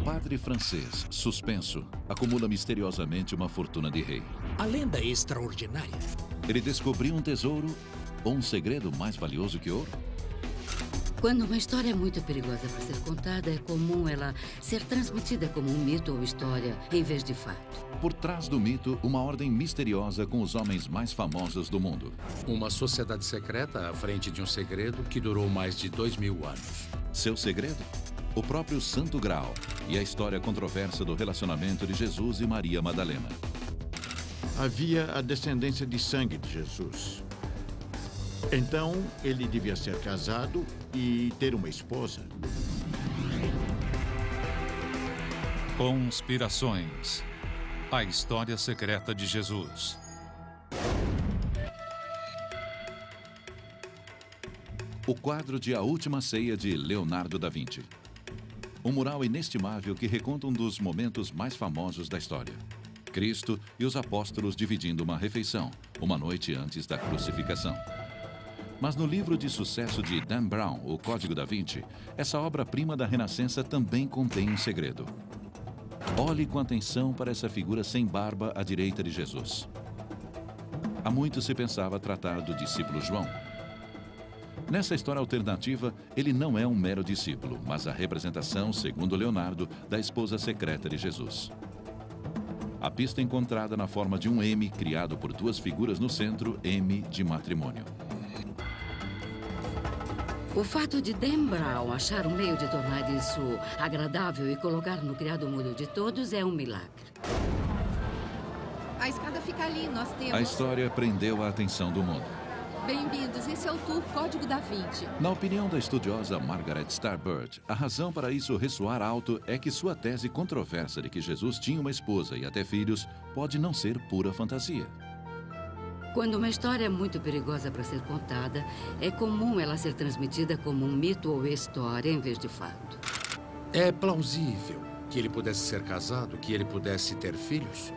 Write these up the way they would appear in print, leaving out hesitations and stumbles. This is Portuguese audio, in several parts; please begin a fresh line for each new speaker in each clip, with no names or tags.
padre francês, suspenso, acumula misteriosamente uma fortuna de rei.
A lenda é extraordinária.
Ele descobriu um tesouro ou um segredo mais valioso que ouro?
Quando uma história é muito perigosa para ser contada, é comum ela ser transmitida como um mito ou história, em vez de fato.
Por trás do mito, uma ordem misteriosa com os homens mais famosos do mundo.
Uma sociedade secreta à frente de um segredo que durou mais de 2000 anos.
Seu segredo? O próprio Santo Graal e a história controversa do relacionamento de Jesus e Maria Madalena.
Havia a descendência de sangue de Jesus. Então, ele devia ser casado e ter uma esposa.
Conspirações. A história secreta de Jesus.
O quadro de A Última Ceia de Leonardo da Vinci. Um mural inestimável que reconta um dos momentos mais famosos da história. Cristo e os apóstolos dividindo uma refeição, uma noite antes da crucificação. Mas no livro de sucesso de Dan Brown, O Código da Vinci, essa obra-prima da Renascença também contém um segredo. Olhe com atenção para essa figura sem barba à direita de Jesus. Há muito se pensava tratar do discípulo João. Nessa história alternativa, ele não é um mero discípulo, mas a representação, segundo Leonardo, da esposa secreta de Jesus. A pista encontrada na forma de um M, criado por duas figuras no centro, M de matrimônio.
O fato de Dan Brown achar um meio de tornar isso agradável e colocar no criado mudo de todos é um milagre.
A escada fica ali, nós temos...
A história prendeu a atenção do mundo.
Bem-vindos, esse é o tour Código da Vinci.
Na opinião da estudiosa Margaret Starbird, a razão para isso ressoar alto é que sua tese controversa de que Jesus tinha uma esposa e até filhos pode não ser pura fantasia.
Quando uma história é muito perigosa para ser contada, é comum ela ser transmitida como um mito ou história em vez de fato.
É plausível que ele pudesse ser casado, que ele pudesse ter filhos?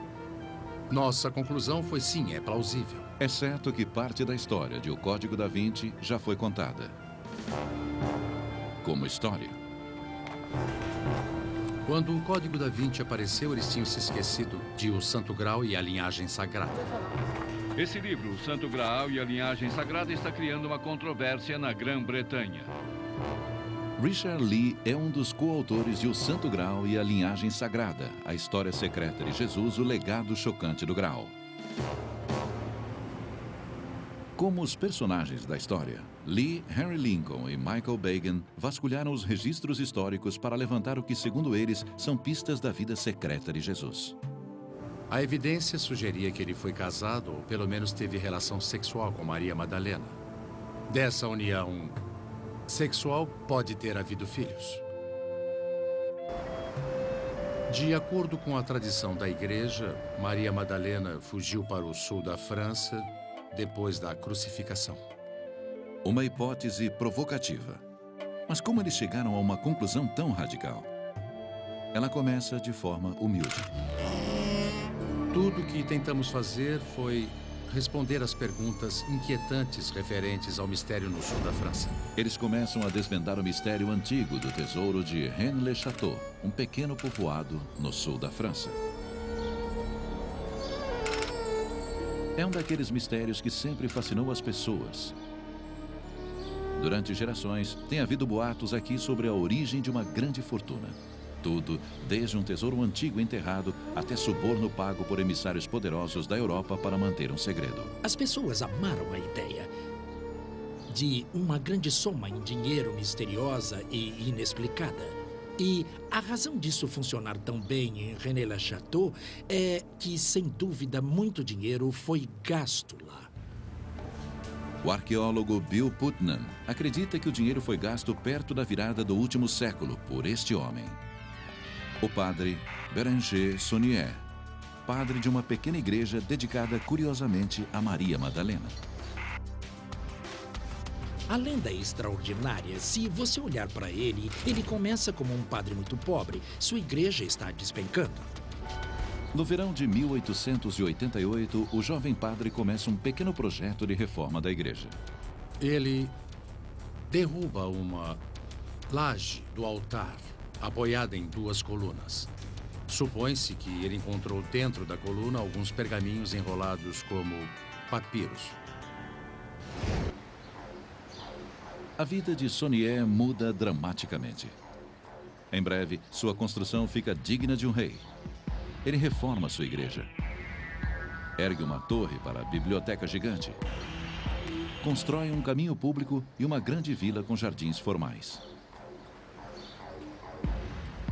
Nossa conclusão foi sim, é plausível.
É certo que parte da história de O Código da Vinci já foi contada. Como história.
Quando o Código da Vinci apareceu, eles tinham se esquecido de O Santo Graal e a linhagem sagrada.
Esse livro, O Santo Graal e a Linhagem Sagrada, está criando uma controvérsia na Grã-Bretanha.
Richard Lee é um dos coautores de O Santo Graal e a Linhagem Sagrada, a história secreta de Jesus, o legado chocante do Graal. Como os personagens da história, Lee, Henry Lincoln e Michael Bagan vasculharam os registros históricos para levantar o que, segundo eles, são pistas da vida secreta de Jesus.
A evidência sugeria que ele foi casado ou pelo menos teve relação sexual com Maria Madalena. Dessa união sexual pode ter havido filhos. De acordo com a tradição da igreja, Maria Madalena fugiu para o sul da França depois da crucificação.
Uma hipótese provocativa. Mas como eles chegaram a uma conclusão tão radical? Ela começa de forma humilde.
Tudo o que tentamos fazer foi responder às perguntas inquietantes referentes ao mistério no sul da França.
Eles começam a desvendar o mistério antigo do tesouro de Rennes-le-Château, um pequeno povoado no sul da França. É um daqueles mistérios que sempre fascinou as pessoas. Durante gerações, tem havido boatos aqui sobre a origem de uma grande fortuna. Tudo, desde um tesouro antigo enterrado até suborno pago por emissários poderosos da Europa para manter um segredo.
As pessoas amaram a ideia de uma grande soma em dinheiro misteriosa e inexplicada. E a razão disso funcionar tão bem em Rennes-le-Château é que, sem dúvida, muito dinheiro foi gasto lá.
O arqueólogo Bill Putnam acredita que o dinheiro foi gasto perto da virada do último século por este homem. O padre Bérenger Saunier, padre de uma pequena igreja dedicada curiosamente a Maria Madalena.
A lenda é extraordinária. Se você olhar para ele, ele começa como um padre muito pobre. Sua igreja está despencando.
No verão de 1888, o jovem padre começa um pequeno projeto de reforma da igreja.
Ele derruba uma laje do altar apoiada em 2 colunas. Supõe-se que ele encontrou dentro da coluna alguns pergaminhos enrolados como papiros.
A vida de Sonié muda dramaticamente. Em breve, sua construção fica digna de um rei. Ele reforma sua igreja. Ergue uma torre para a biblioteca gigante. Constrói um caminho público e uma grande vila com jardins formais.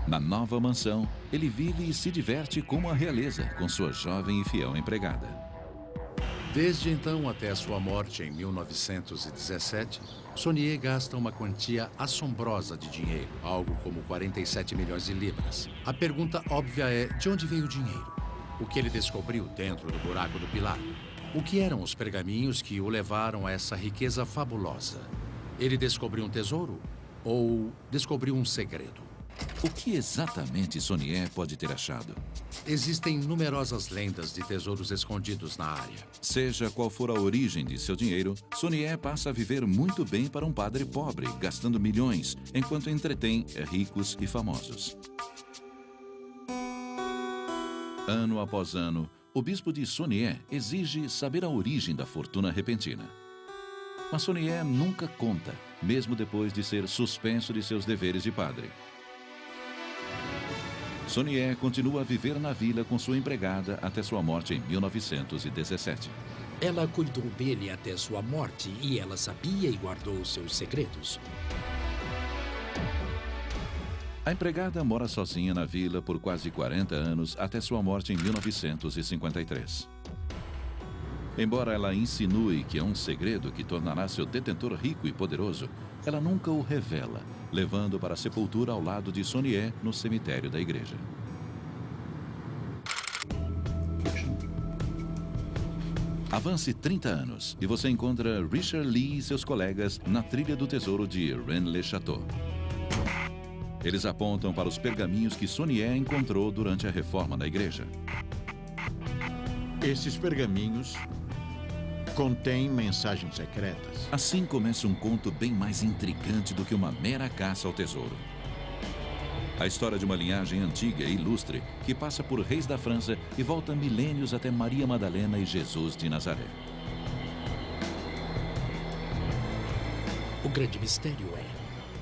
Na nova mansão, ele vive e se diverte como a realeza, com sua jovem e fiel empregada.
Desde então até a sua morte em 1917, Sonié gasta uma quantia assombrosa de dinheiro, algo como 47 milhões de libras. A pergunta óbvia é, de onde veio o dinheiro? O que ele descobriu dentro do buraco do pilar? O que eram os pergaminhos que o levaram a essa riqueza fabulosa? Ele descobriu um tesouro ou descobriu um segredo?
O que exatamente Sonié pode ter achado?
Existem numerosas lendas de tesouros escondidos na área.
Seja qual for a origem de seu dinheiro, Sonié passa a viver muito bem para um padre pobre, gastando milhões, enquanto entretém ricos e famosos. Ano após ano, o bispo de Sonié exige saber a origem da fortuna repentina. Mas Sonié nunca conta, mesmo depois de ser suspenso de seus deveres de padre. Sonié continua a viver na vila com sua empregada até sua morte em 1917.
Ela cuidou dele até sua morte e ela sabia e guardou seus segredos.
A empregada mora sozinha na vila por quase 40 anos até sua morte em 1953. Embora ela insinue que é um segredo que tornará seu detentor rico e poderoso, ela nunca o revela, levando para a sepultura ao lado de Sonié no cemitério da igreja. Avance 30 anos e você encontra Richard Lee e seus colegas na trilha do tesouro de Rennes-le-Château. Eles apontam para os pergaminhos que Sonié encontrou durante a reforma da igreja.
Esses pergaminhos contêm mensagens secretas.
Assim começa um conto bem mais intrigante do que uma mera caça ao tesouro. A história de uma linhagem antiga e ilustre que passa por reis da França e volta milênios até Maria Madalena e Jesus de Nazaré.
O grande mistério é,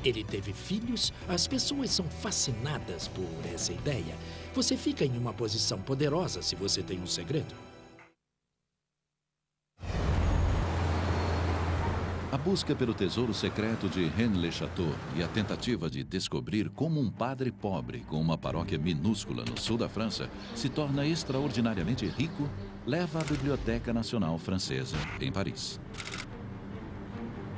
ele teve filhos? As pessoas são fascinadas por essa ideia. Você fica em uma posição poderosa se você tem um segredo.
A busca pelo tesouro secreto de Rennes-le-Château e a tentativa de descobrir como um padre pobre com uma paróquia minúscula no sul da França se torna extraordinariamente rico leva à Biblioteca Nacional Francesa, em Paris.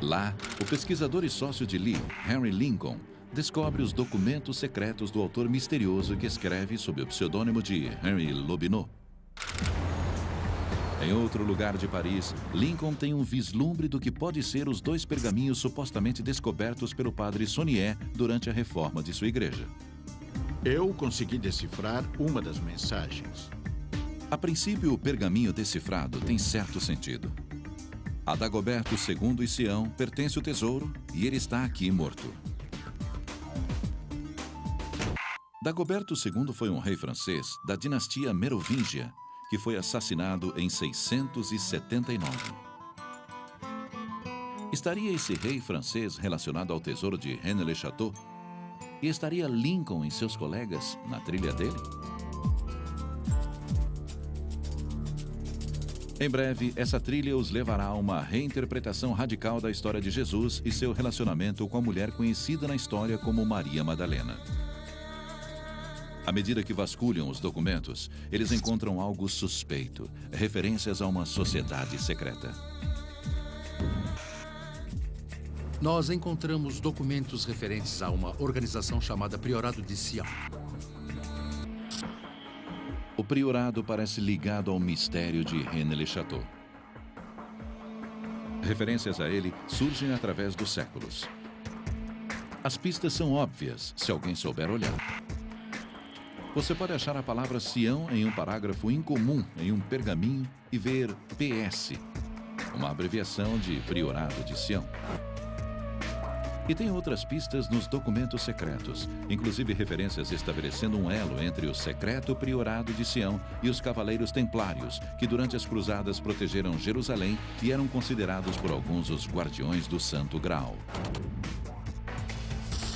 Lá, o pesquisador e sócio de Lee, Henry Lincoln, descobre os documentos secretos do autor misterioso que escreve sob o pseudônimo de Henry Lobinot. Em outro lugar de Paris, Lincoln tem um vislumbre do que pode ser os 2 pergaminhos supostamente descobertos pelo padre Sonié durante a reforma de sua igreja.
Eu consegui decifrar uma das mensagens.
A princípio, o pergaminho decifrado tem certo sentido. A Dagoberto II e Sião pertence o tesouro e ele está aqui morto. Dagoberto II foi um rei francês da dinastia Merovingia, que foi assassinado em 679. Estaria esse rei francês relacionado ao tesouro de Rennes-le-Château? E estaria Lincoln e seus colegas na trilha dele? Em breve, essa trilha os levará a uma reinterpretação radical da história de Jesus e seu relacionamento com a mulher conhecida na história como Maria Madalena. À medida que vasculham os documentos, eles encontram algo suspeito, referências a uma sociedade secreta.
Nós encontramos documentos referentes a uma organização chamada Priorado de Sião.
O priorado parece ligado ao mistério de Rennes-le-Château. Referências a ele surgem através dos séculos. As pistas são óbvias, se alguém souber olhar. Você pode achar a palavra Sião em um parágrafo incomum em um pergaminho e ver PS, uma abreviação de Priorado de Sião. E tem outras pistas nos documentos secretos, inclusive referências estabelecendo um elo entre o secreto priorado de Sião e os cavaleiros templários, que durante as cruzadas protegeram Jerusalém e eram considerados por alguns os guardiões do Santo Graal.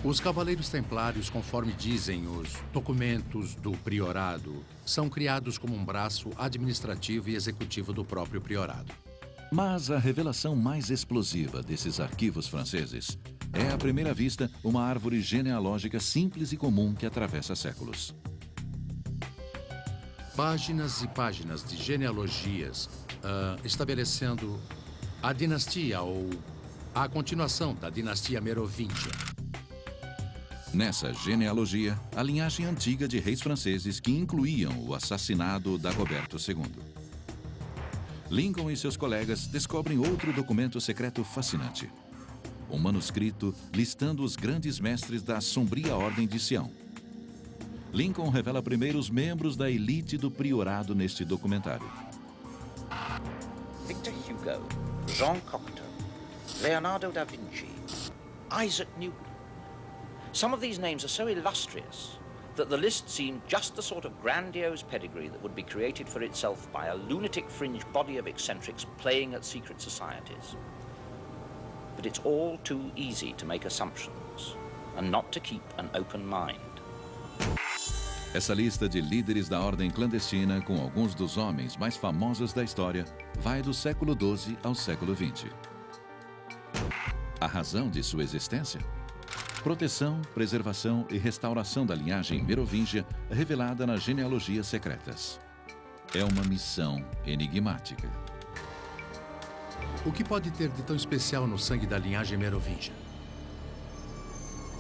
Os Cavaleiros Templários, conforme dizem os documentos do priorado, são criados como um braço administrativo e executivo do próprio priorado.
Mas a revelação mais explosiva desses arquivos franceses é, à primeira vista, uma árvore genealógica simples e comum que atravessa séculos.
Páginas e páginas de genealogias estabelecendo a dinastia ou a continuação da dinastia merovíngia.
Nessa genealogia, a linhagem antiga de reis franceses que incluíam o assassinado Dagoberto II. Lincoln e seus colegas descobrem outro documento secreto fascinante. Um manuscrito listando os grandes mestres da sombria Ordem de Sião. Lincoln revela primeiro os membros da elite do priorado neste documentário.
Victor Hugo, Jean Cocteau, Leonardo da Vinci, Isaac Newton. Some of these names are so illustrious that the list seemed just the sort of grandiose pedigree that would be created for itself by a lunatic fringe body of eccentrics playing at secret societies. But it's all too easy to make assumptions and not to keep an open mind.
Essa lista de líderes da ordem clandestina, com alguns dos homens mais famosos da história, vai do século XII ao século XX. A razão de sua existência? Proteção, preservação e restauração da linhagem merovíngia revelada nas genealogias secretas. É uma missão enigmática.
O que pode ter de tão especial no sangue da linhagem merovíngia?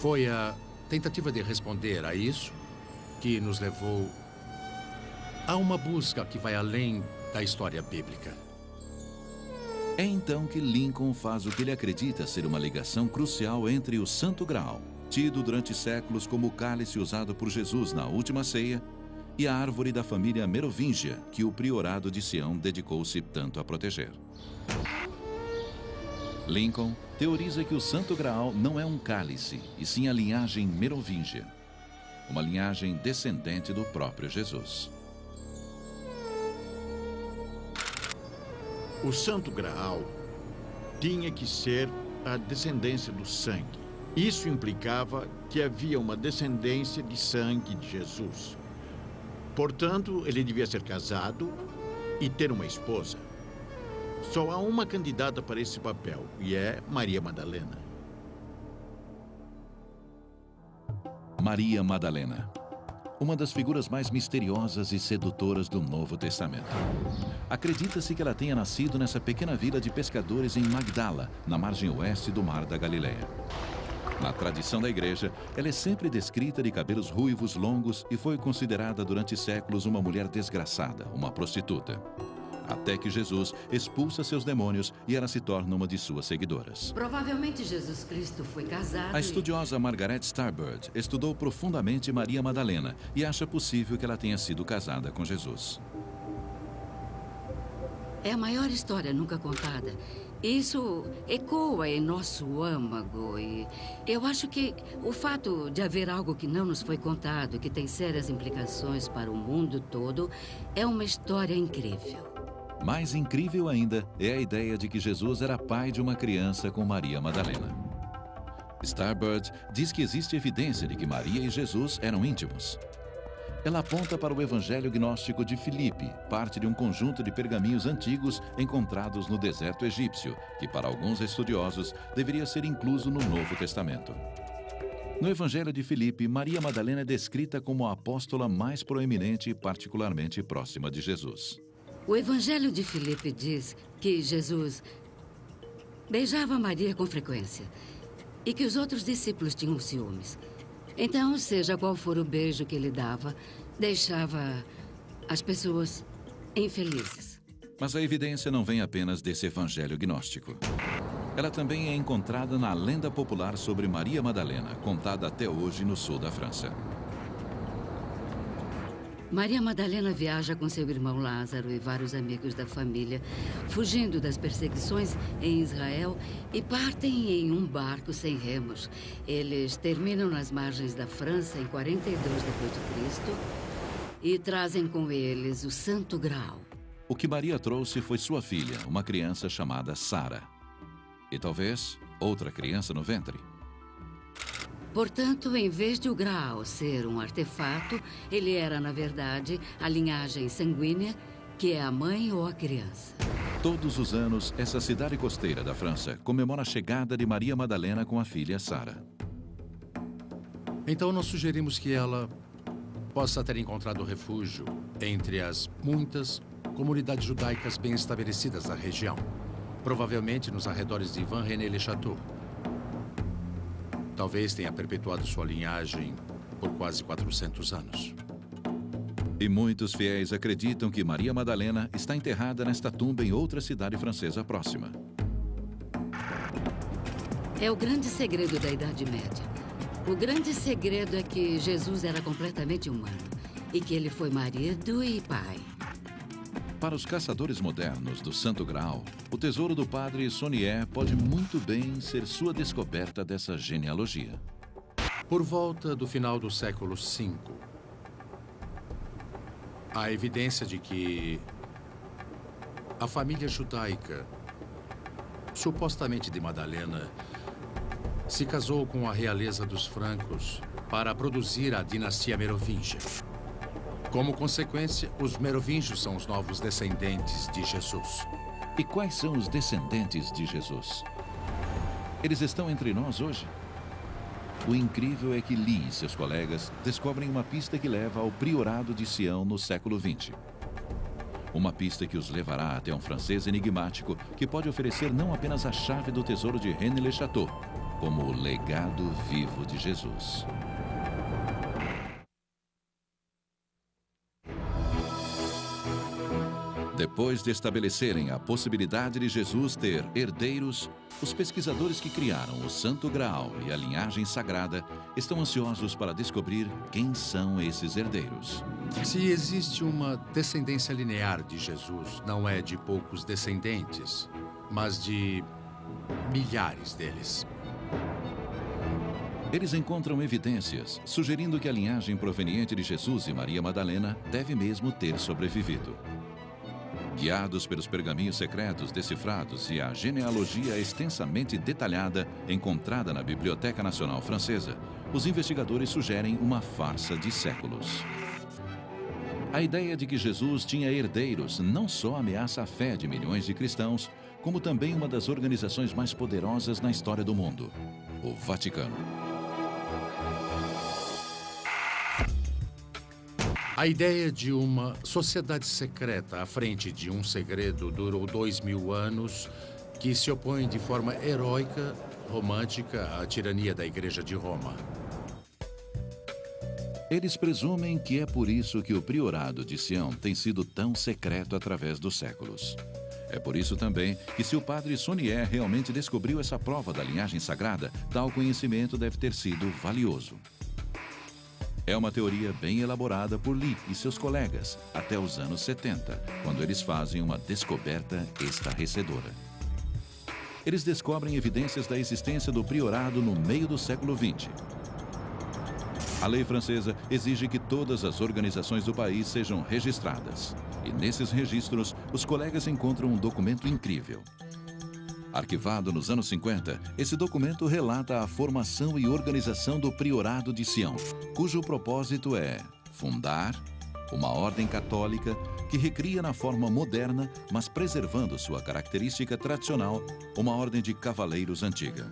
Foi a tentativa de responder a isso que nos levou a uma busca que vai além da história bíblica.
É então que Lincoln faz o que ele acredita ser uma ligação crucial entre o Santo Graal, tido durante séculos como o cálice usado por Jesus na última ceia, e a árvore da família merovíngia, que o priorado de Sião dedicou-se tanto a proteger. Lincoln teoriza que o Santo Graal não é um cálice, e sim a linhagem merovíngia, uma linhagem descendente do próprio Jesus.
O Santo Graal tinha que ser a descendência do sangue. Isso implicava que havia uma descendência de sangue de Jesus. Portanto, ele devia ser casado e ter uma esposa. Só há uma candidata para esse papel, e é Maria Madalena.
Maria Madalena, uma das figuras mais misteriosas e sedutoras do Novo Testamento. Acredita-se que ela tenha nascido nessa pequena vila de pescadores em Magdala, na margem oeste do Mar da Galileia. Na tradição da igreja, ela é sempre descrita de cabelos ruivos longos e foi considerada durante séculos uma mulher desgraçada, uma prostituta. Até que Jesus expulsa seus demônios e ela se torna uma de suas seguidoras.
Provavelmente Jesus Cristo foi casado.
A estudiosa Margaret Starbird estudou profundamente Maria Madalena e acha possível que ela tenha sido casada com Jesus.
É a maior história nunca contada. Isso ecoa em nosso âmago e eu acho que o fato de haver algo que não nos foi contado, que tem sérias implicações para o mundo todo, é uma história incrível.
Mais incrível ainda é a ideia de que Jesus era pai de uma criança com Maria Madalena. Starbird diz que existe evidência de que Maria e Jesus eram íntimos. Ela aponta para o Evangelho Gnóstico de Filipe, parte de um conjunto de pergaminhos antigos encontrados no deserto egípcio, que para alguns estudiosos deveria ser incluso no Novo Testamento. No Evangelho de Filipe, Maria Madalena é descrita como a apóstola mais proeminente e particularmente próxima de Jesus.
O Evangelho de Filipe diz que Jesus beijava Maria com frequência e que os outros discípulos tinham ciúmes. Então, seja qual for o beijo que ele dava, deixava as pessoas infelizes.
Mas a evidência não vem apenas desse evangelho gnóstico. Ela também é encontrada na lenda popular sobre Maria Madalena, contada até hoje no sul da França.
Maria Madalena viaja com seu irmão Lázaro e vários amigos da família, fugindo das perseguições em Israel e partem em um barco sem remos. Eles terminam nas margens da França em 42 d.C. e trazem com eles o Santo Graal.
O que Maria trouxe foi sua filha, uma criança chamada Sara. E talvez outra criança no ventre.
Portanto, em vez de o Graal ser um artefato, ele era, na verdade, a linhagem sanguínea, que é a mãe ou a criança.
Todos os anos, essa cidade costeira da França comemora a chegada de Maria Madalena com a filha Sara.
Então, nós sugerimos que ela possa ter encontrado refúgio entre as muitas comunidades judaicas bem estabelecidas da região, provavelmente nos arredores de Vannes-le-Château. Talvez tenha perpetuado sua linhagem por quase 400 anos.
E muitos fiéis acreditam que Maria Madalena está enterrada nesta tumba em outra cidade francesa próxima.
É o grande segredo da Idade Média. O grande segredo é que Jesus era completamente humano e que ele foi marido e pai.
Para os caçadores modernos do Santo Graal, o tesouro do padre Saunier pode muito bem ser sua descoberta dessa genealogia.
Por volta do final do século V, há evidência de que a família judaica, supostamente de Madalena, se casou com a realeza dos francos para produzir a dinastia merovingia. Como consequência, os merovingios são os novos descendentes de Jesus.
E quais são os descendentes de Jesus? Eles estão entre nós hoje? O incrível é que Lee e seus colegas descobrem uma pista que leva ao priorado de Sião no século XX. Uma pista que os levará até um francês enigmático que pode oferecer não apenas a chave do tesouro de Rennes-le-Château, como o legado vivo de Jesus. Depois de estabelecerem a possibilidade de Jesus ter herdeiros, os pesquisadores que criaram o Santo Graal e a linhagem sagrada estão ansiosos para descobrir quem são esses herdeiros.
Se existe uma descendência linear de Jesus, não é de poucos descendentes, mas de milhares deles.
Eles encontram evidências sugerindo que a linhagem proveniente de Jesus e Maria Madalena deve mesmo ter sobrevivido. Guiados pelos pergaminhos secretos decifrados e a genealogia extensamente detalhada encontrada na Biblioteca Nacional Francesa, os investigadores sugerem uma farsa de séculos. A ideia de que Jesus tinha herdeiros não só ameaça a fé de milhões de cristãos, como também uma das organizações mais poderosas na história do mundo, o Vaticano.
A ideia de uma sociedade secreta à frente de um segredo durou 2000 anos, que se opõe de forma heróica, romântica, à tirania da Igreja de Roma.
Eles presumem que é por isso que o priorado de Sião tem sido tão secreto através dos séculos. É por isso também que, se o padre Saunier realmente descobriu essa prova da linhagem sagrada, tal conhecimento deve ter sido valioso. É uma teoria bem elaborada por Lee e seus colegas até os anos 70, quando eles fazem uma descoberta estarrecedora. Eles descobrem evidências da existência do priorado no meio do século XX. A lei francesa exige que todas as organizações do país sejam registradas. E nesses registros, os colegas encontram um documento incrível. Arquivado nos anos 50, esse documento relata a formação e organização do Priorado de Sião, cujo propósito é fundar uma ordem católica que recria na forma moderna, mas preservando sua característica tradicional, uma ordem de cavaleiros antiga.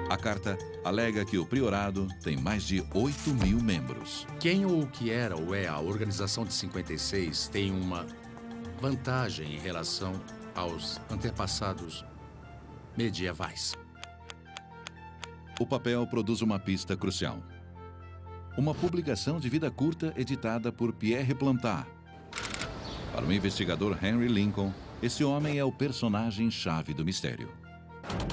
A carta alega que o priorado tem mais de 8.000 membros.
Quem ou o que era ou é a organização de 56 tem uma vantagem em relação aos antepassados medievais.
O papel produz uma pista crucial. Uma publicação de vida curta editada por Pierre Plantard. Para o investigador Henry Lincoln, esse homem é o personagem-chave do mistério.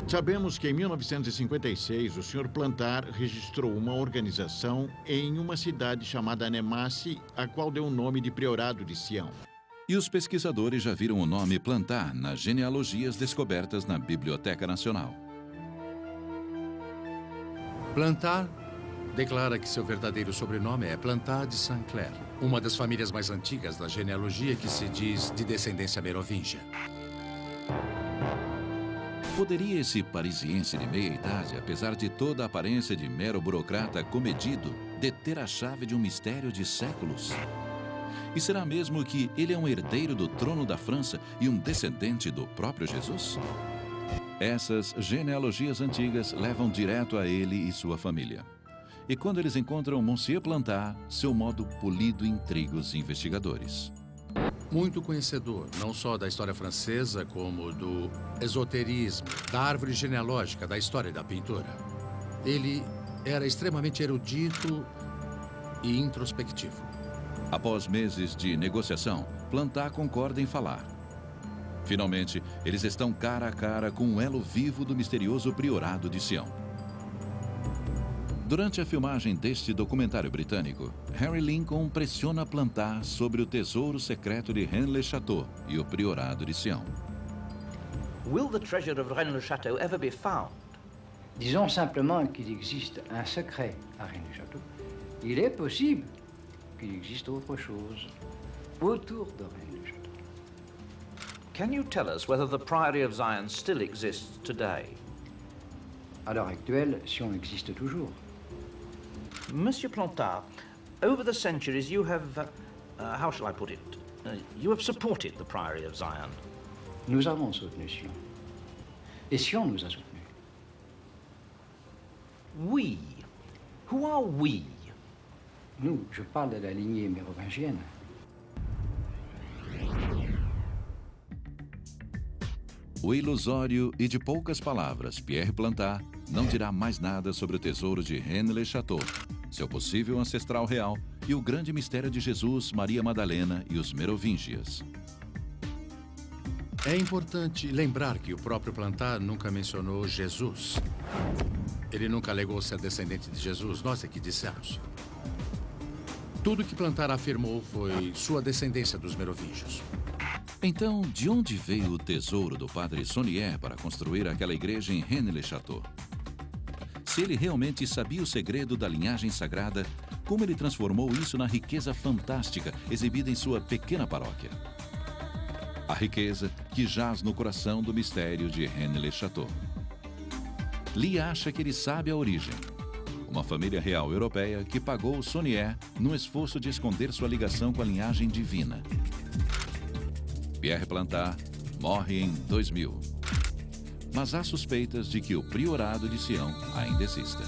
Sabemos que em 1956 o Sr. Plantar registrou uma organização em uma cidade chamada Nemasse, a qual deu o nome de Priorado de Sião.
E os pesquisadores já viram o nome Plantar nas genealogias descobertas na Biblioteca Nacional.
Plantar declara que seu verdadeiro sobrenome é Plantar de Saint-Clair, uma das famílias mais antigas da genealogia que se diz de descendência merovingia.
Poderia esse parisiense de meia-idade, apesar de toda a aparência de mero burocrata comedido, deter a chave de um mistério de séculos? E será mesmo que ele é um herdeiro do trono da França e um descendente do próprio Jesus? Essas genealogias antigas levam direto a ele e sua família. E quando eles encontram Monsieur Plantar, seu modo polido intriga os investigadores.
Muito conhecedor, não só da história francesa, como do esoterismo, da árvore genealógica, da história e da pintura. Ele era extremamente erudito e introspectivo.
Após meses de negociação, Plantar concorda em falar. Finalmente, eles estão cara a cara com um elo vivo do misterioso Priorado de Sião. Durante a filmagem deste documentário britânico, Harry Lincoln pressiona Plantar sobre o tesouro secreto de Rennes-le-Château e o Priorado de Sião.
Will the treasure of Rennes-le-Château ever be found?
Disons simplement qu'il existe un secret à Rennes-le-Château. Il est possible qu'il existe autre chose autour de Rennes-le-Château.
Can you tell us whether the Priory of Zion still exists today?
À l'heure actuelle, Sion existe toujours.
Monsieur Plantard, over the centuries you have, how shall I put it, you have supported the Priory of Zion.
Nous avons soutenu Sion. Et Sion nous a soutenus.
We? Who are we?
Nous, je parle de la lignée mérovingienne.
O ilusório e de poucas palavras, Pierre Plantar não dirá mais nada sobre o tesouro de Rennes-le-Château, seu possível ancestral real e o grande mistério de Jesus, Maria Madalena e os merovingias.
É importante lembrar que o próprio Plantar nunca mencionou Jesus. Ele nunca alegou ser descendente de Jesus, nós é que dissemos. Tudo que Plantar afirmou foi sua descendência dos merovingios.
Então, de onde veio o tesouro do padre Saunier para construir aquela igreja em Rennes-le-Château? Se ele realmente sabia o segredo da linhagem sagrada, como ele transformou isso na riqueza fantástica exibida em sua pequena paróquia? A riqueza que jaz no coração do mistério de Rennes-le-Château. Lee acha que ele sabe a origem. Uma família real europeia que pagou Saunier no esforço de esconder sua ligação com a linhagem divina. Pierre Plantar morre em 2000. Mas há suspeitas de que o Priorado de Sião ainda exista.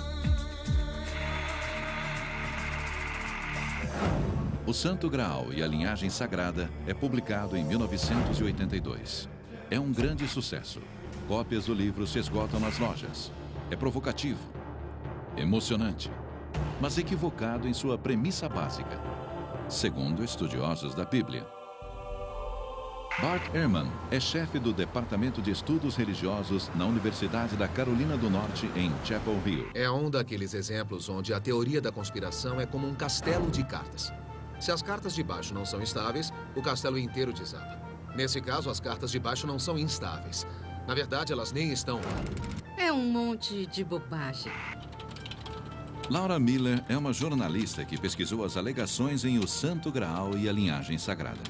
O Santo Graal e a Linhagem Sagrada é publicado em 1982. É um grande sucesso. Cópias do livro se esgotam nas lojas. É provocativo, emocionante, mas equivocado em sua premissa básica, segundo estudiosos da Bíblia. Bart Ehrman é chefe do Departamento de Estudos Religiosos na Universidade da Carolina do Norte, em Chapel Hill.
É um daqueles exemplos onde a teoria da conspiração é como um castelo de cartas. Se as cartas de baixo não são estáveis, o castelo inteiro desaba. Nesse caso, as cartas de baixo não são instáveis. Na verdade, elas nem estão lá.
É um monte de bobagem.
Laura Miller é uma jornalista que pesquisou as alegações em O Santo Graal e a Linhagem Sagrada.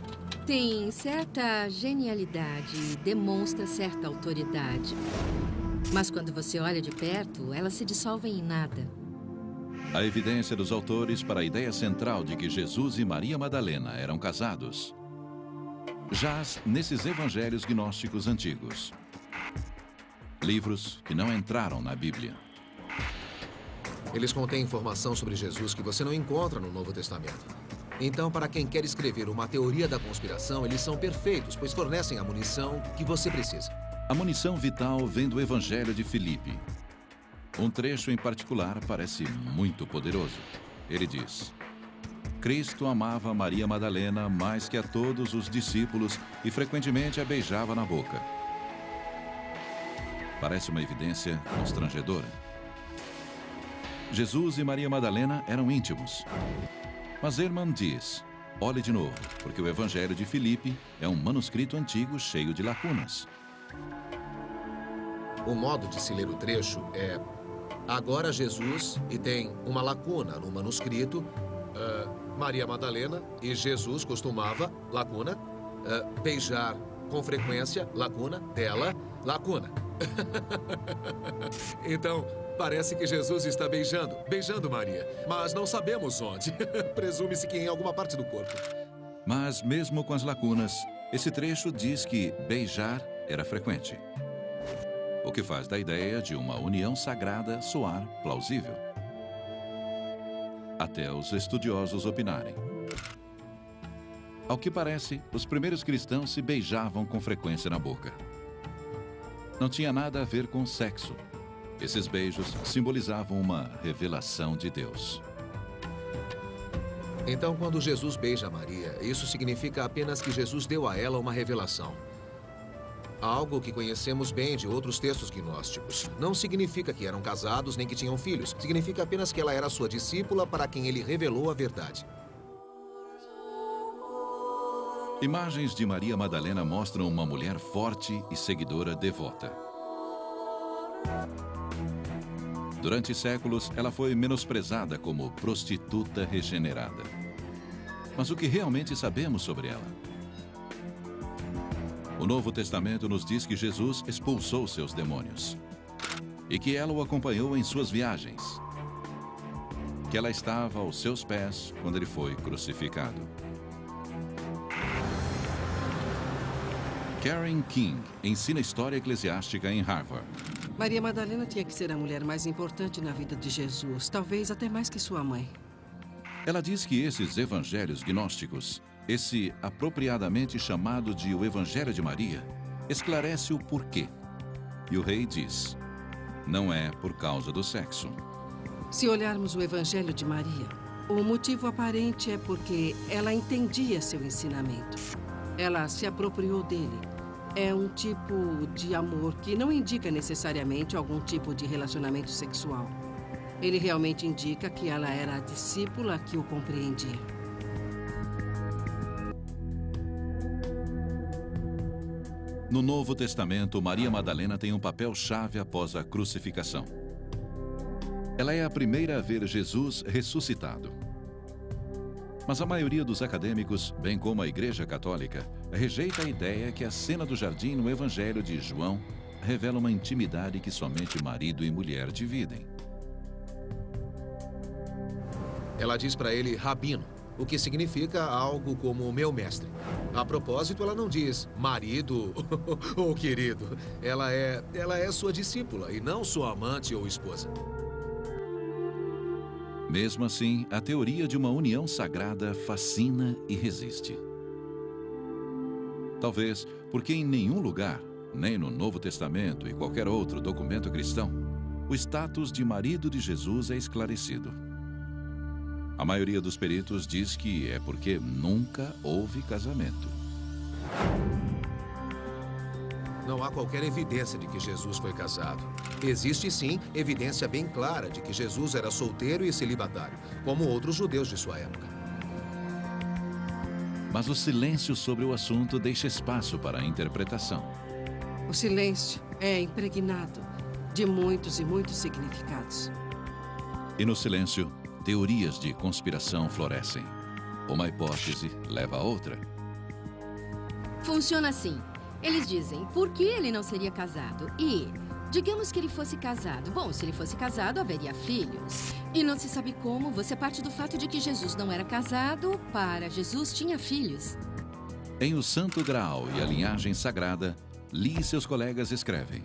Tem certa genialidade e demonstra certa autoridade. Mas quando você olha de perto, elas se dissolvem em nada.
A evidência dos autores para a ideia central de que Jesus e Maria Madalena eram casados jaz nesses evangelhos gnósticos antigos. Livros que não entraram na Bíblia.
Eles contêm informação sobre Jesus que você não encontra no Novo Testamento. Então, para quem quer escrever uma teoria da conspiração, eles são perfeitos, pois fornecem a munição que você precisa.
A munição vital vem do Evangelho de Filipe. Um trecho em particular parece muito poderoso. Ele diz: Cristo amava Maria Madalena mais que a todos os discípulos e frequentemente a beijava na boca. parece uma evidência constrangedora. Jesus e Maria Madalena eram íntimos. Mas Ehrman diz: olhe de novo, porque o Evangelho de Filipe é um manuscrito antigo cheio de lacunas.
O modo de se ler o trecho é: agora Jesus, e tem uma lacuna no manuscrito, Maria Madalena e Jesus costumava, lacuna, beijar com frequência, lacuna, dela, lacuna. Então, parece que Jesus está beijando Maria, mas não sabemos onde. Presume-se que em alguma parte do corpo.
Mas, mesmo com as lacunas, esse trecho diz que beijar era frequente. O que faz da ideia de uma união sagrada soar plausível. Até os estudiosos opinarem. Ao que parece, os primeiros cristãos se beijavam com frequência na boca. Não tinha nada a ver com sexo. Esses beijos simbolizavam uma revelação de Deus.
Então, quando Jesus beija Maria, isso significa apenas que Jesus deu a ela uma revelação. Algo que conhecemos bem de outros textos gnósticos. Não significa que eram casados nem que tinham filhos. Significa apenas que ela era sua discípula para quem ele revelou a verdade.
Imagens de Maria Madalena mostram uma mulher forte e seguidora devota. Durante séculos, ela foi menosprezada como prostituta regenerada. Mas o que realmente sabemos sobre ela? O Novo Testamento nos diz que Jesus expulsou seus demônios e que ela o acompanhou em suas viagens, que ela estava aos seus pés quando ele foi crucificado. Karen King ensina história eclesiástica em Harvard.
Maria Madalena tinha que ser a mulher mais importante na vida de Jesus, talvez até mais que sua mãe.
Ela diz que esses evangelhos gnósticos, esse apropriadamente chamado de o Evangelho de Maria, esclarece o porquê. E o rei diz: não é por causa do sexo.
Se olharmos o Evangelho de Maria, o motivo aparente é porque ela entendia seu ensinamento. Ela se apropriou dele. É um tipo de amor que não indica necessariamente algum tipo de relacionamento sexual. Ele realmente indica que ela era a discípula que o compreendia.
No Novo Testamento, Maria Madalena tem um papel-chave após a crucificação. Ela é a primeira a ver Jesus ressuscitado. Mas a maioria dos acadêmicos, bem como a Igreja Católica, rejeita a ideia que a cena do jardim no Evangelho de João revela uma intimidade que somente marido e mulher dividem.
Ela diz para ele rabino, o que significa algo como meu mestre. A propósito, ela não diz marido ou querido. Ela é sua discípula e não sua amante ou esposa.
Mesmo assim, a teoria de uma união sagrada fascina e resiste. Talvez porque em nenhum lugar, nem no Novo Testamento e qualquer outro documento cristão, o status de marido de Jesus é esclarecido. A maioria dos peritos diz que é porque nunca houve casamento.
Não há qualquer evidência de que Jesus foi casado. Existe, sim, evidência bem clara de que Jesus era solteiro e celibatário, como outros judeus de sua época.
Mas o silêncio sobre o assunto deixa espaço para a interpretação.
O silêncio é impregnado de muitos e muitos significados.
E no silêncio, teorias de conspiração florescem. Uma hipótese leva a outra.
Funciona assim. Eles dizem, por que ele não seria casado? E, digamos que ele fosse casado. Bom, se ele fosse casado, haveria filhos. E não se sabe como, você parte do fato de que Jesus não era casado, para Jesus tinha filhos.
Em O Santo Graal e a Linhagem Sagrada, Lee e seus colegas escrevem: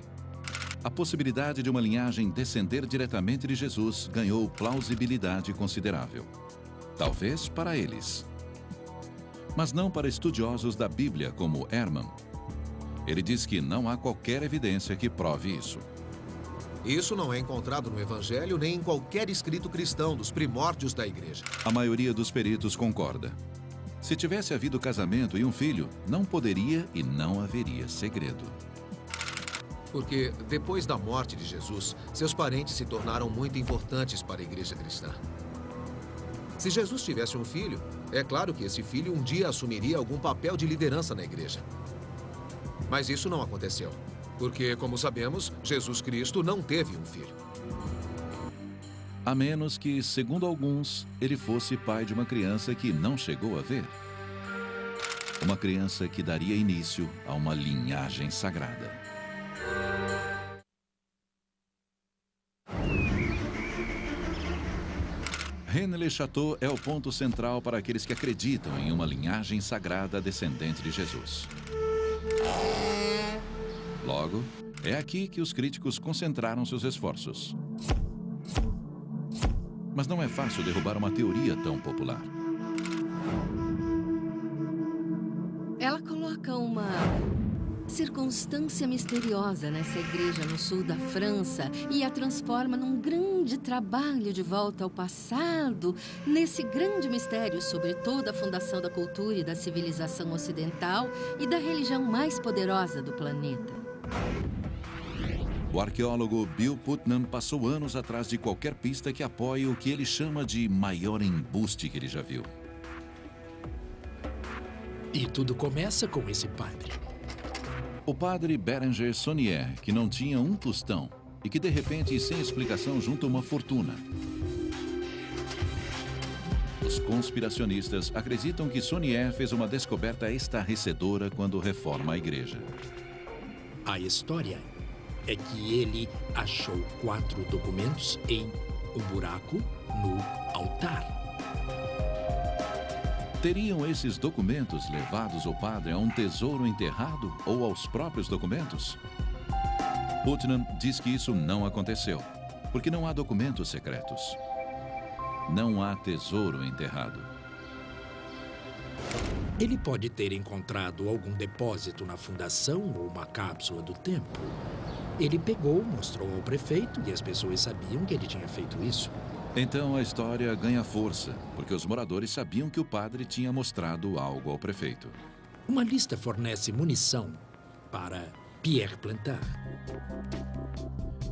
a possibilidade de uma linhagem descender diretamente de Jesus ganhou plausibilidade considerável. Talvez para eles. Mas não para estudiosos da Bíblia como Ehrman. Ele diz que não há qualquer evidência que prove isso.
Isso não é encontrado no Evangelho nem em qualquer escrito cristão dos primórdios da Igreja.
A maioria dos peritos concorda. Se tivesse havido casamento e um filho, não poderia e não haveria segredo.
Porque depois da morte de Jesus, seus parentes se tornaram muito importantes para a igreja cristã. Se Jesus tivesse um filho, é claro que esse filho um dia assumiria algum papel de liderança na igreja. Mas isso não aconteceu. Porque, como sabemos, Jesus Cristo não teve um filho.
A menos que, segundo alguns, ele fosse pai de uma criança que não chegou a ver. Uma criança que daria início a uma linhagem sagrada. René Le Chateau é o ponto central para aqueles que acreditam em uma linhagem sagrada descendente de Jesus. Logo, é aqui que os críticos concentraram seus esforços. Mas não é fácil derrubar uma teoria tão popular.
Ela coloca uma circunstância misteriosa nessa igreja no sul da França e a transforma num grande trabalho de volta ao passado, nesse grande mistério sobre toda a fundação da cultura e da civilização ocidental e da religião mais poderosa do planeta.
O arqueólogo Bill Putnam passou anos atrás de qualquer pista que apoie o que ele chama de maior embuste que ele já viu.
E tudo começa com esse padre.
O padre Berenger Saunier, que não tinha um tostão e que de repente, sem explicação, junta uma fortuna. Os conspiracionistas acreditam que Saunier fez uma descoberta estarrecedora quando reforma a igreja.
A história é que ele achou 4 documentos em um buraco no altar.
Teriam esses documentos levados o padre a um tesouro enterrado ou aos próprios documentos? Putnam diz que isso não aconteceu, porque não há documentos secretos. Não há tesouro enterrado.
Ele pode ter encontrado algum depósito na fundação ou uma cápsula do templo. Ele pegou, mostrou ao prefeito e as pessoas sabiam que ele tinha feito isso.
Então a história ganha força, porque os moradores sabiam que o padre tinha mostrado algo ao prefeito.
Uma lista fornece munição para Pierre Plantard.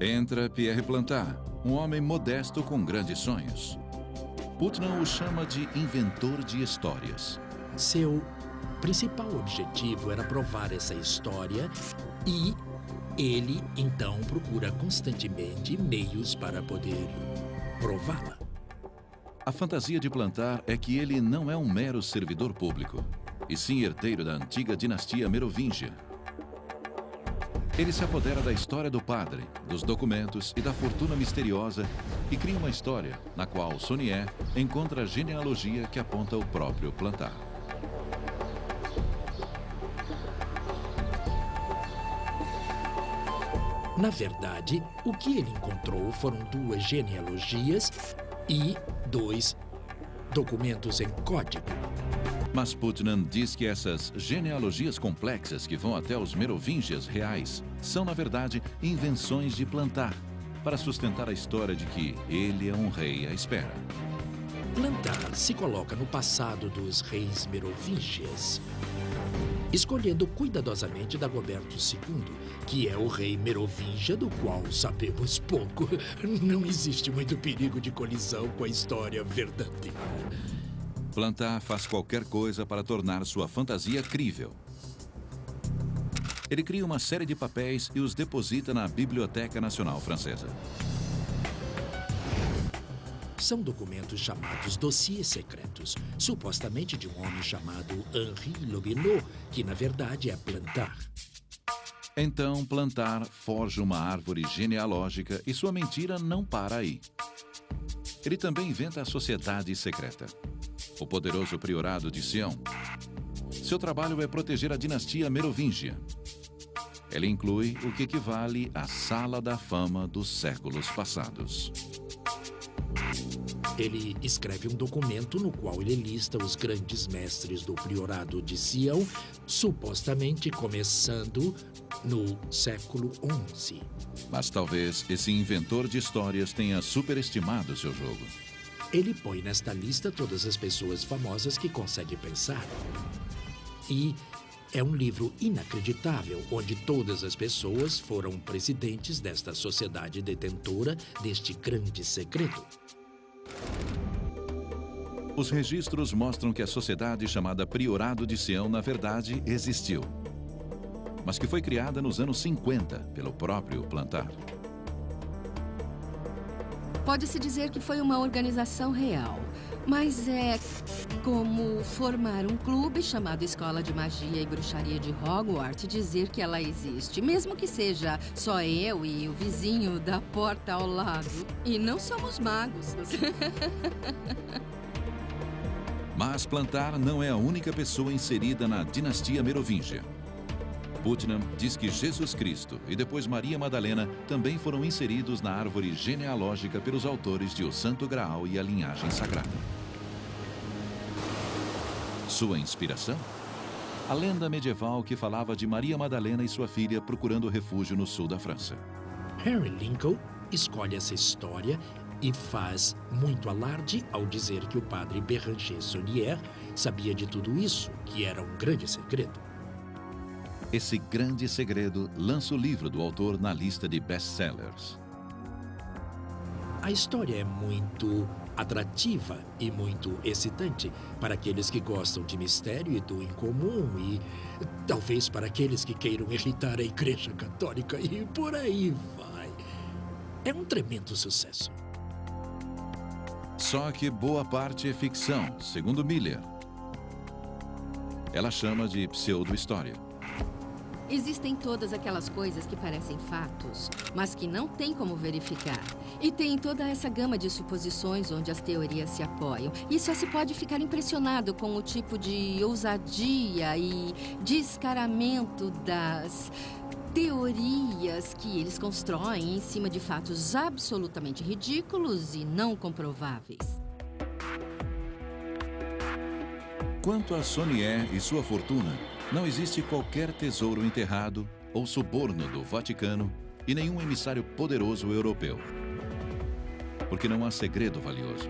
Entra Pierre Plantard, um homem modesto com grandes sonhos. Putnam o chama de inventor de histórias.
Seu principal objetivo era provar essa história e ele, então, procura constantemente meios para poder prová-la.
A fantasia de Plantard é que ele não é um mero servidor público, e sim herdeiro da antiga dinastia merovingia. Ele se apodera da história do padre, dos documentos e da fortuna misteriosa e cria uma história na qual Saunier encontra a genealogia que aponta o próprio Plantard.
Na verdade, o que ele encontrou foram 2 genealogias e 2 documentos em código.
Mas Putnam diz que essas genealogias complexas que vão até os merovingias reais são, na verdade, invenções de Plantard, para sustentar a história de que ele é um rei à espera.
Plantard se coloca no passado dos reis merovingias, escolhendo cuidadosamente Dagoberto II, que é o rei merovingia do qual sabemos pouco. Não existe muito perigo de colisão com a história verdadeira.
Plantard faz qualquer coisa para tornar sua fantasia crível. Ele cria uma série de papéis e os deposita na Biblioteca Nacional Francesa.
São documentos chamados dossiês secretos, supostamente de um homem chamado Henri Lobineau, que na verdade é Plantard.
Então, Plantard forja uma árvore genealógica e sua mentira não para aí. Ele também inventa a sociedade secreta, o poderoso priorado de Sião. Seu trabalho é proteger a dinastia merovingia. Ele inclui o que equivale à Sala da Fama dos séculos passados.
Ele escreve um documento no qual ele lista os grandes mestres do priorado de Sião, supostamente começando no século XI.
Mas talvez esse inventor de histórias tenha superestimado seu jogo.
Ele põe nesta lista todas as pessoas famosas que consegue pensar. E É um livro inacreditável, onde todas as pessoas foram presidentes desta sociedade detentora deste grande segredo.
Os registros mostram que a sociedade chamada Priorado de Sião, na verdade, existiu, mas que foi criada nos anos 50 pelo próprio Plantar.
Pode-se dizer que foi uma organização real, mas é como formar um clube chamado Escola de Magia e Bruxaria de Hogwarts e dizer que ela existe, mesmo que seja só eu e o vizinho da porta ao lado. E não somos magos.
Mas Plantar não é a única pessoa inserida na dinastia merovingia. Putnam diz que Jesus Cristo e depois Maria Madalena também foram inseridos na árvore genealógica pelos autores de O Santo Graal e a Linhagem Sagrada. Sua inspiração? A lenda medieval que falava de Maria Madalena e sua filha procurando refúgio no sul da França.
Henry Lincoln escolhe essa história e faz muito alarde ao dizer que o padre Béranger Saunier sabia de tudo isso, que era um grande segredo.
Esse grande segredo lança o livro do autor na lista de best-sellers.
A história é muito atrativa e muito excitante para aqueles que gostam de mistério e do incomum e talvez para aqueles que queiram irritar a Igreja Católica e por aí vai. É um tremendo sucesso.
Só que boa parte é ficção, segundo Miller. Ela chama de pseudo-história.
Existem todas aquelas coisas que parecem fatos, mas que não tem como verificar. E tem toda essa gama de suposições onde as teorias se apoiam. E só se pode ficar impressionado com o tipo de ousadia e descaramento das teorias que eles constroem em cima de fatos absolutamente ridículos e não comprováveis.
Quanto a Saunier e sua fortuna, não existe qualquer tesouro enterrado ou suborno do Vaticano e nenhum emissário poderoso europeu. Porque não há segredo valioso.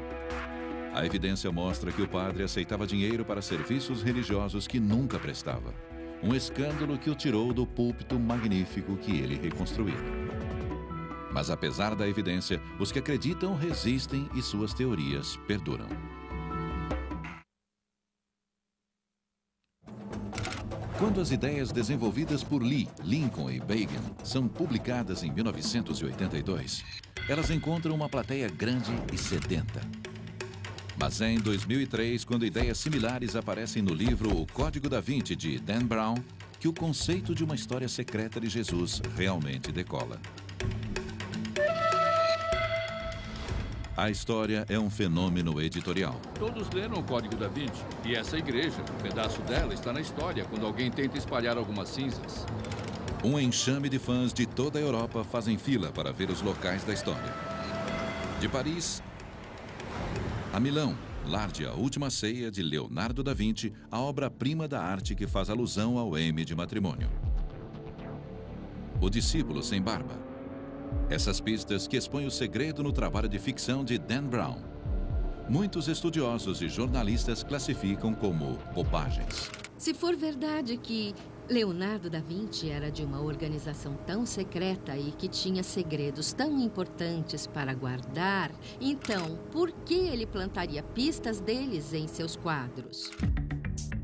A evidência mostra que o padre aceitava dinheiro para serviços religiosos que nunca prestava. Um escândalo que o tirou do púlpito magnífico que ele reconstruiu. Mas apesar da evidência, os que acreditam resistem e suas teorias perduram. Quando as ideias desenvolvidas por Lee, Lincoln e Bacon são publicadas em 1982, elas encontram uma plateia grande e sedenta. Mas é em 2003, quando ideias similares aparecem no livro O Código da Vinci, de Dan Brown, que o conceito de uma história secreta de Jesus realmente decola. A história é um fenômeno editorial.
Todos leram o Código da Vinci. E essa igreja, um pedaço dela, está na história quando alguém tenta espalhar algumas cinzas.
Um enxame de fãs de toda a Europa fazem fila para ver os locais da história. De Paris a Milão, lar de A Última Ceia, de Leonardo da Vinci, a obra-prima da arte que faz alusão ao M de matrimônio. O Discípulo Sem Barba. Essas pistas que expõem o segredo no trabalho de ficção de Dan Brown. Muitos estudiosos e jornalistas classificam como bobagens.
Se for verdade que Leonardo da Vinci era de uma organização tão secreta e que tinha segredos tão importantes para guardar, então por que ele plantaria pistas deles em seus quadros?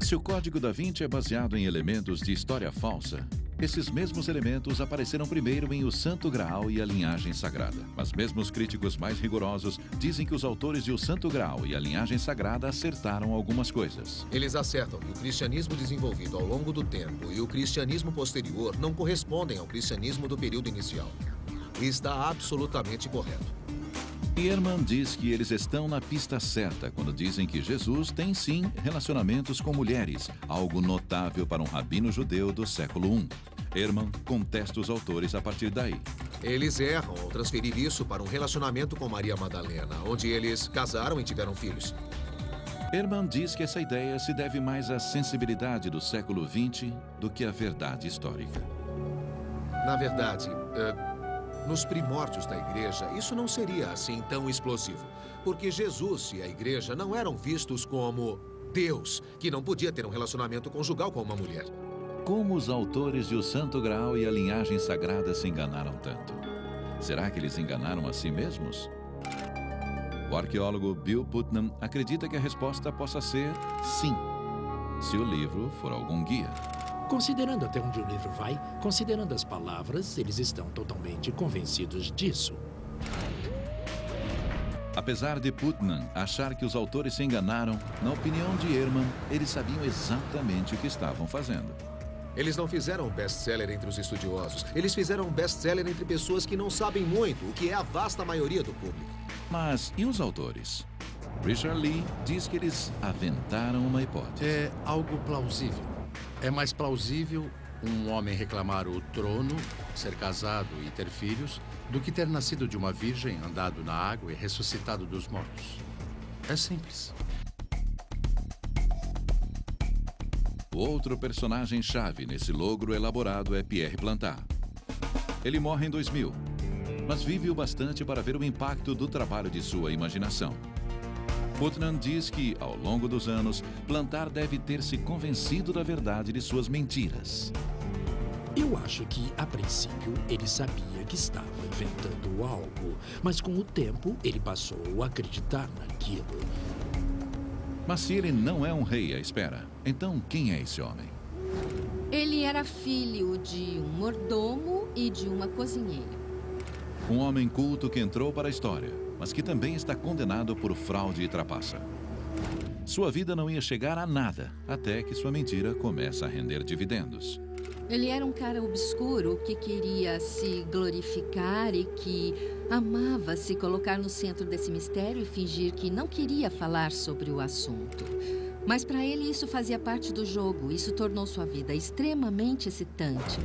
Se o Código da Vinci é baseado em elementos de história falsa, esses mesmos elementos apareceram primeiro em O Santo Graal e a Linhagem Sagrada. Mas mesmo os críticos mais rigorosos dizem que os autores de O Santo Graal e a Linhagem Sagrada acertaram algumas coisas.
Eles acertam que o cristianismo desenvolvido ao longo do tempo e o cristianismo posterior não correspondem ao cristianismo do período inicial. E está absolutamente correto.
Ehrman diz que eles estão na pista certa quando dizem que Jesus tem sim relacionamentos com mulheres, algo notável para um rabino judeu do século I. Ehrman contesta os autores a partir daí.
Eles erram ao transferir isso para um relacionamento com Maria Madalena, onde eles casaram e tiveram filhos.
Ehrman diz que essa ideia se deve mais à sensibilidade do século XX do que à verdade histórica.
Na verdade, nos primórdios da igreja, isso não seria assim tão explosivo, porque Jesus e a igreja não eram vistos como Deus, que não podia ter um relacionamento conjugal com uma mulher.
como os autores de O Santo Graal e a linhagem sagrada se enganaram tanto? Será que eles enganaram a si mesmos? O arqueólogo Bill Putnam acredita que a resposta possa ser sim, se o livro for algum guia.
Considerando até onde o livro vai, considerando as palavras, eles estão totalmente convencidos disso.
Apesar de Putnam achar que os autores se enganaram, na opinião de Ehrman, eles sabiam exatamente o que estavam fazendo.
Eles não fizeram um best-seller entre os estudiosos. Eles fizeram um best-seller entre pessoas que não sabem muito, o que é a vasta maioria do público.
Mas e os autores? Richard Lee diz que eles aventaram uma hipótese.
É algo plausível. É mais plausível um homem reclamar o trono, ser casado e ter filhos, do que ter nascido de uma virgem, andado na água e ressuscitado dos mortos. É simples.
O outro personagem-chave nesse logro elaborado é Pierre Plantard. Ele morre em 2000, mas vive o bastante para ver o impacto do trabalho de sua imaginação. Putnam diz que, ao longo dos anos, Plantard deve ter se convencido da verdade de suas mentiras.
Eu acho que, a princípio, ele sabia que estava inventando algo, mas com o tempo ele passou a acreditar naquilo.
Mas se ele não é um rei à espera, então quem é esse homem?
Ele era filho de um mordomo e de uma cozinheira.
Um homem culto que entrou para a história, mas que também está condenado por fraude e trapaça. Sua vida não ia chegar a nada, até que sua mentira começa a render dividendos.
Ele era um cara obscuro que queria se glorificar e que amava se colocar no centro desse mistério e fingir que não queria falar sobre o assunto. Mas para ele isso fazia parte do jogo, isso tornou sua vida extremamente excitante.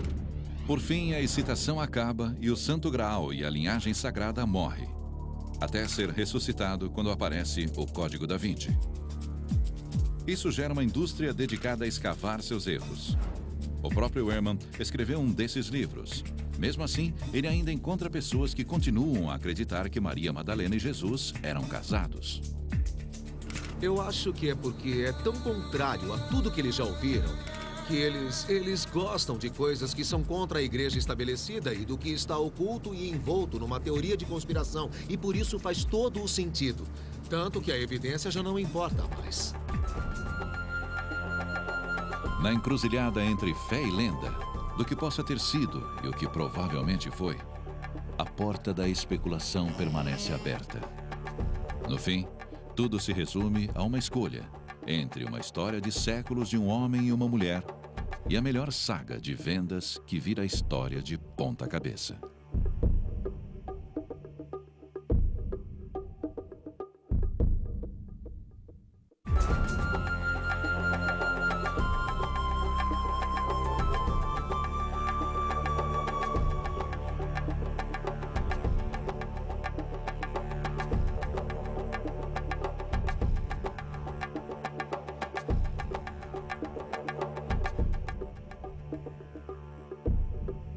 Por fim, a excitação acaba e o Santo Graal e a linhagem sagrada morre, até ser ressuscitado quando aparece o Código da Vinci. Isso gera uma indústria dedicada a escavar seus erros. O próprio Ehrman escreveu um desses livros. Mesmo assim, ele ainda encontra pessoas que continuam a acreditar que Maria Madalena e Jesus eram casados.
Eu acho que é porque é tão contrário a tudo que eles já ouviram, que eles gostam de coisas que são contra a igreja estabelecida e do que está oculto e envolto numa teoria de conspiração, e por isso faz todo o sentido. Tanto que a evidência já não importa mais.
Na encruzilhada entre fé e lenda, do que possa ter sido e o que provavelmente foi, a porta da especulação permanece aberta. No fim, tudo se resume a uma escolha entre uma história de séculos de um homem e uma mulher e a melhor saga de vendas que vira a história de ponta cabeça.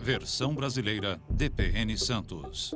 Versão brasileira DPN Santos.